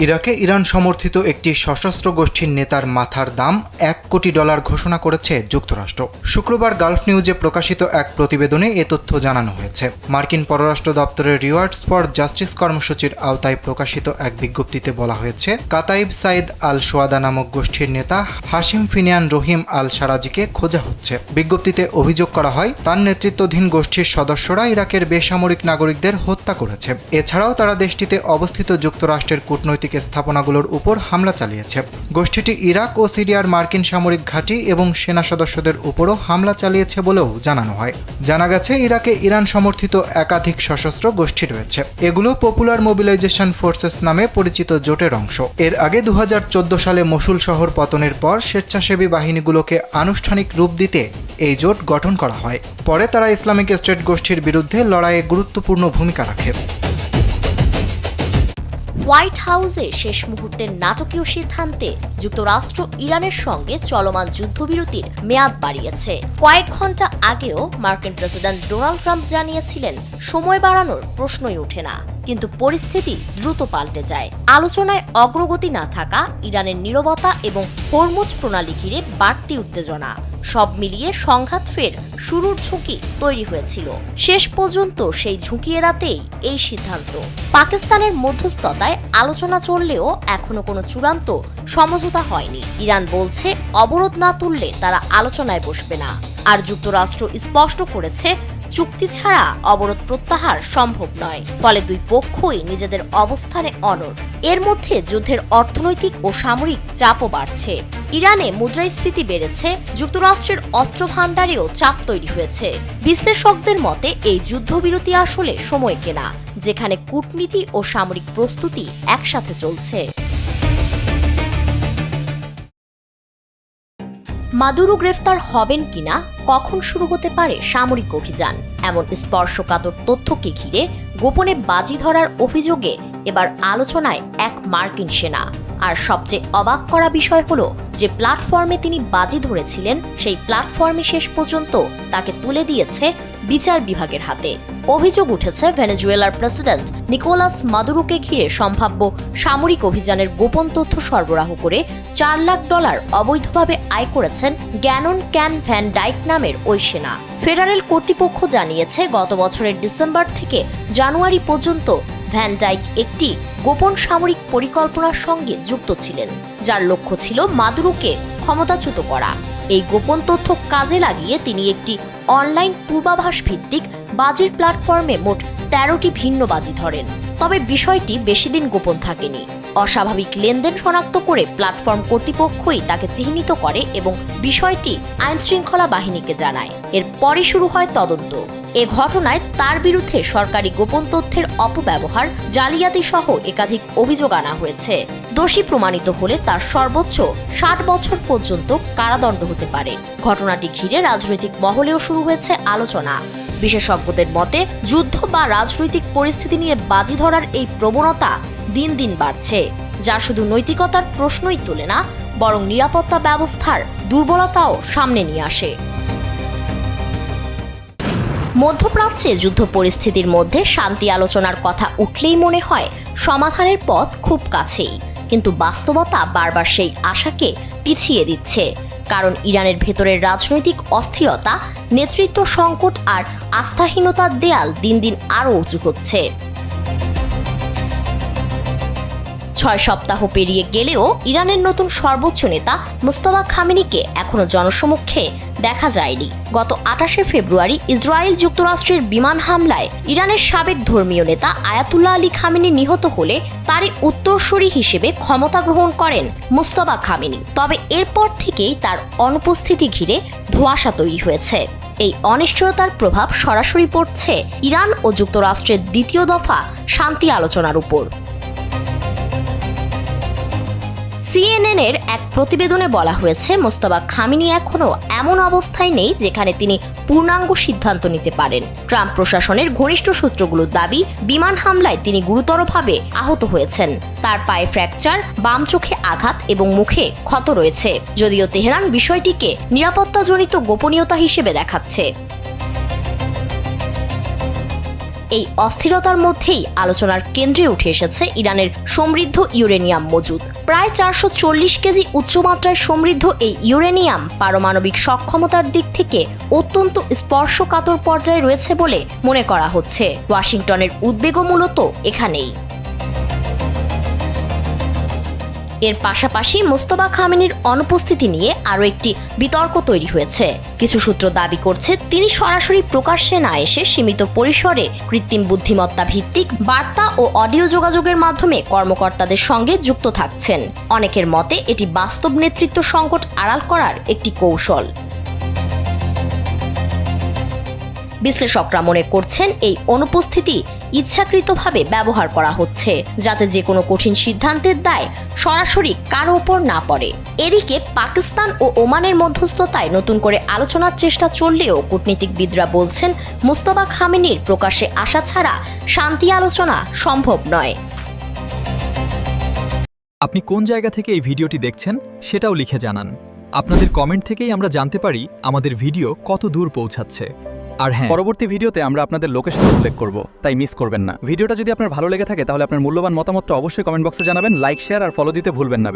ইরাকে ইরান সমর্থিত একটি সশস্ত্র গোষ্ঠীর নেতার মাথার দাম $1 কোটি ঘোষণা করেছে যুক্তরাষ্ট্র। শুক্রবার গালফ নিউজে প্রকাশিত এক প্রতিবেদনে এ তথ্য জানানো হয়েছে। মার্কিন পররাষ্ট্র দপ্তরের রিওয়ার্ডস ফর জাস্টিস কর্মসূচির আওতায় প্রকাশিত এক বিজ্ঞপ্তিতে বলা হয়েছে, কাতাইব সাইদ আল সোয়াদা নামক গোষ্ঠীর নেতা হাশিম ফিনিয়ান রহিম আল সারাজিকে খোঁজা হচ্ছে। বিজ্ঞপ্তিতে অভিযোগ করা হয়, তার নেতৃত্বাধীন গোষ্ঠীর সদস্যরা ইরাকের বেসামরিক নাগরিকদের হত্যা করেছে। এছাড়াও তারা দেশটিতে অবস্থিত যুক্তরাষ্ট্রের কূটনৈতিক স্থাপনাগুলোর উপর হামলা চালিয়েছে। গোষ্ঠীটি ইরাক ও সিরিয়ার মার্কিন সামরিক ঘাঁটি এবং সেনা সদস্যদের উপরও হামলা চালিয়েছে বলেও জানানো হয়। জানা গেছে, ইরাকে ইরান সমর্থিত একাধিক সশস্ত্র গোষ্ঠী রয়েছে। এগুলো পপুলার মোবিলাইজেশন ফোর্সেস নামে পরিচিত জোটের অংশ। এর আগে 2014 সালে মসুল শহর পতনের পর স্বেচ্ছাসেবী বাহিনীগুলোকে আনুষ্ঠানিক রূপ দিতে এই জোট গঠন করা হয়। পরে তারা ইসলামিক স্টেট গোষ্ঠীর বিরুদ্ধে লড়াইয়ে গুরুত্বপূর্ণ ভূমিকা রাখে। হোয়াইট হাউসে শেষ মুহূর্তের নাটকীয় সিদ্ধান্তে যুক্তরাষ্ট্র ইরানের সঙ্গে চলমান যুদ্ধবিরতির মেয়াদ বাড়িয়েছে। কয়েক ঘন্টা আগেও মার্কিন প্রেসিডেন্ট ডোনাল্ড ট্রাম্প জানিয়েছিলেন, সময় বাড়ানোর প্রশ্নই ওঠে না। কিন্তু পরিস্থিতি দ্রুত পাল্টে যায়। আলোচনায় অগ্রগতি না থাকা, ইরানের নীরবতা এবং হরমুজ প্রণালী ঘিরে বাড়তি উত্তেজনা, সব মিলিয়ে সংঘাত ফের শুরুর ঝুঁকি তৈরি হয়েছিল। শেষ পর্যন্ত সেই ঝুঁকি এড়াতেই এই সিদ্ধান্ত। পাকিস্তানের মধ্যস্থতায় আলোচনা চললেও এখনো কোনো চূড়ান্ত সমঝোতা হয়নি। ইরান বলছে, অবরোধ না তুললে তারা আলোচনায় বসবে না। আর যুক্তরাষ্ট্র স্পষ্ট করেছে, চুক্তি ছাড়া অবরোধ প্রত্যাহার সম্ভব নয়। ফলে দুই পক্ষই নিজেদের অবস্থানে অনড়। এর মধ্যে যুদ্ধের অর্থনৈতিক ও সামরিক চাপও বাড়ছে। ইরানে মুদ্রাস্ফীতি বেড়েছে, যুক্তরাষ্ট্রের অস্ত্র ভাণ্ডারেও চাপ তৈরি হয়েছে। বিশ্লেষকদের মতে এই যুদ্ধবিরতি আসলে সময় কেনা, যেখানে কূটনীতি ও সামরিক প্রস্তুতি একসাথে চলছে। মাদুরো গ্রেফতার হবেন কিনা, কখন শুরু হতে পারে সামরিক অভিযান, এমন স্পর্শকাতর তথ্যকে ঘিরে গোপনে বাজি ধরার অভিযোগে এবার আলোচনায় এক মার্কিন সেনা। আর সবচেয়ে অবাক করা বিষয় হলো যে প্ল্যাটফর্মে তিনি বাজি ধরেছিলেন, সেই প্ল্যাটফর্মে শেষ পর্যন্ত তাকে তুলে দিয়েছে বিচার বিভাগের হাতে। অভিযোগ উঠেছে, ভেনেজুয়েলার প্রেসিডেন্ট নিকোলাস মাদুরোকে ঘিরে সম্ভাব্য সামরিক অভিযানের গোপন তথ্য সরবরাহ করে $4 লাখ অবৈধভাবে আয় করেছেন গ্যানন ক্যান ভ্যান ডাইক নামের ওই সেনা। ফেডারেল কর্তৃপক্ষ জানিয়েছে, গত বছরের ডিসেম্বর থেকে জানুয়ারি পর্যন্ত ভ্যান ডাইক একটি গোপন সামরিক পরিকল্পনার সঙ্গে যুক্ত ছিলেন, যার লক্ষ্য ছিল মাদুরোকে ক্ষমতাচ্যুত করা। এই গোপন তথ্য কাজে লাগিয়ে তিনি একটি অনলাইন পূর্বাভাস ভিত্তিক বাজির প্ল্যাটফর্মে মোট 13টি ভিন্ন বাজি ধরেন। তবে বিষয়টি বেশি দিন গোপন থাকেনি। অস্বাভাবিক লেনদেন শনাক্ত করে প্ল্যাটফর্ম কর্তৃপক্ষই তাকে চিহ্নিত করে এবং বিষয়টি আইনশৃঙ্খলা বাহিনীকে জানায়। এরপরই শুরু হয় তদন্ত। এ ঘটনায় তার বিরুদ্ধে সরকারি গোপন তথ্যের অপব্যবহার, জালিয়াতি সহ একাধিক অভিযোগ আনা হয়েছে। দোষী প্রমাণিত হলে তার সর্বোচ্চ 60 বছর পর্যন্ত কারাদণ্ড হতে পারে। ঘটনাটি ঘিরে রাজনৈতিক মহলেও শুরু হয়েছে আলোচনা। বিশেষজ্ঞদের মতে, যুদ্ধ বা রাজনৈতিক পরিস্থিতি নিয়ে বাজি ধরার এই প্রবণতা দিন দিন বাড়ছে, যা শুধু নৈতিকতার প্রশ্নই তোলে না, বরং নিরাপত্তা ব্যবস্থার দুর্বলতাও সামনে নিয়ে আসে। মধ্যপ্রাচ্যে যুদ্ধ পরিস্থিতির মধ্যে শান্তি আলোচনার কথা উঠলেই মনে হয় সমাধানের পথ খুব কাছেই, কিন্তু বাস্তবতা বারবার সেই আশাকে পিছিয়ে দিচ্ছে। কারণ ইরানের ভেতরের রাজনৈতিক অস্থিরতা, নেতৃত্ব সংকট আর আস্থাহীনতার দেয়াল দিন দিন আরও উঁচু হচ্ছে। 6 সপ্তাহ পেরিয়ে গেলেও ইরানের নতুন সর্বোচ্চ নেতা মুস্তাফা খামেনিকে এখনো জনসমক্ষে দেখা যায়নি। গত 28শে ফেব্রুয়ারি ইসরায়েল যুক্তরাষ্ট্রের বিমান হামলায় ইরানের সাবেক ধর্মীয় নেতা আয়াতুল্লাহ আলী খামেনি নিহত হলে তারই উত্তরসূরি হিসেবে ক্ষমতা গ্রহণ করেন মুস্তাফা খামেনি। তবে এরপর থেকেই তার অনুপস্থিতি ঘিরে ধোঁয়াশা তৈরি হয়েছে। এই অনিশ্চয়তার প্রভাব সরাসরি পড়ছে ইরান ও যুক্তরাষ্ট্রের দ্বিতীয় দফা শান্তি আলোচনার উপর। সিএনএন-এর এক প্রতিবেদনে বলা হয়েছে, মোস্তফা খামেনি এখনও এমন অবস্থায় নেই যেখানে তিনি পূর্ণাঙ্গ সিদ্ধান্ত নিতে পারেন। ট্রাম্প প্রশাসনের ঘনিষ্ঠ সূত্রগুলোর দাবি, বিমান হামলায় তিনি গুরুতরভাবে আহত হয়েছেন। তার পায়ে ফ্র্যাকচার, বাম চোখে আঘাত এবং মুখে ক্ষত রয়েছে, যদিও তেহরান বিষয়টিকে নিরাপত্তাজনিত গোপনীয়তা হিসেবে দেখাচ্ছে। এই অস্থিরতার মধ্যেই আলোচনার কেন্দ্রে উঠে এসেছে ইরানের সমৃদ্ধ ইউরেনিয়াম মজুদ। প্রায় 440 কেজি উচ্চমাত্রায় সমৃদ্ধ এই ইউরেনিয়াম পারমাণবিক সক্ষমতার দিক থেকে অত্যন্ত স্পর্শকাতর পর্যায়ে রয়েছে বলে মনে করা হচ্ছে। ওয়াশিংটনের উদ্বেগও মূলত এখানেই। এর পাশাপাশি মোস্তফা খামেনির অনুপস্থিতি নিয়ে আরও একটি বিতর্ক তৈরি হয়েছে। কিছু সূত্র দাবি করছে তিনি সরাসরি প্রকাশ্যে না এসে সীমিত পরিসরে কৃত্রিম বুদ্ধিমত্তা ভিত্তিক বার্তা ও অডিও যোগাযোগের মাধ্যমে কর্মকর্তাদের সঙ্গে যুক্ত থাকছেন। অনেকের মতে এটি বাস্তব নেতৃত্ব সংকট আড়াল করার একটি কৌশল। বিশ্লেষকরা মনে করছেন এই অনুপস্থিতি ইচ্ছাকৃতভাবে ব্যবহার করা হচ্ছে, যাতে যে কোনো কঠিন সিদ্ধান্তের দায় সরাসরি কারো ওপর না পড়ে। এদিকে পাকিস্তান ও ওমানের মধ্যস্থতায় নতুন করে আলোচনার চেষ্টা চললেও কূটনীতিকবিদরা বলছেন মোস্তফা খামেনির প্রকাশ্যে আসা ছাড়া শান্তি আলোচনা সম্ভব নয়। আপনি কোন জায়গা থেকে এই ভিডিওটি দেখছেন সেটাও লিখে জানান। আপনাদের কমেন্ট থেকেই আমরা জানতে পারি আমাদের ভিডিও কত দূর পৌঁছাচ্ছে। আর হ্যাঁ, পরবর্তী ভিডিওতে আমরা আপনাদের লোকেশন উল্লেখ করব, তাই মিস করবেন না। ভিডিওটা যদি আপনার ভালো লেগে থাকে তাহলে আপনার মূল্যবান মতামতটা অবশ্যই কমেন্ট বক্সে জানাবেন। লাইক, শেয়ার আর ফলো দিতে ভুলবেন না।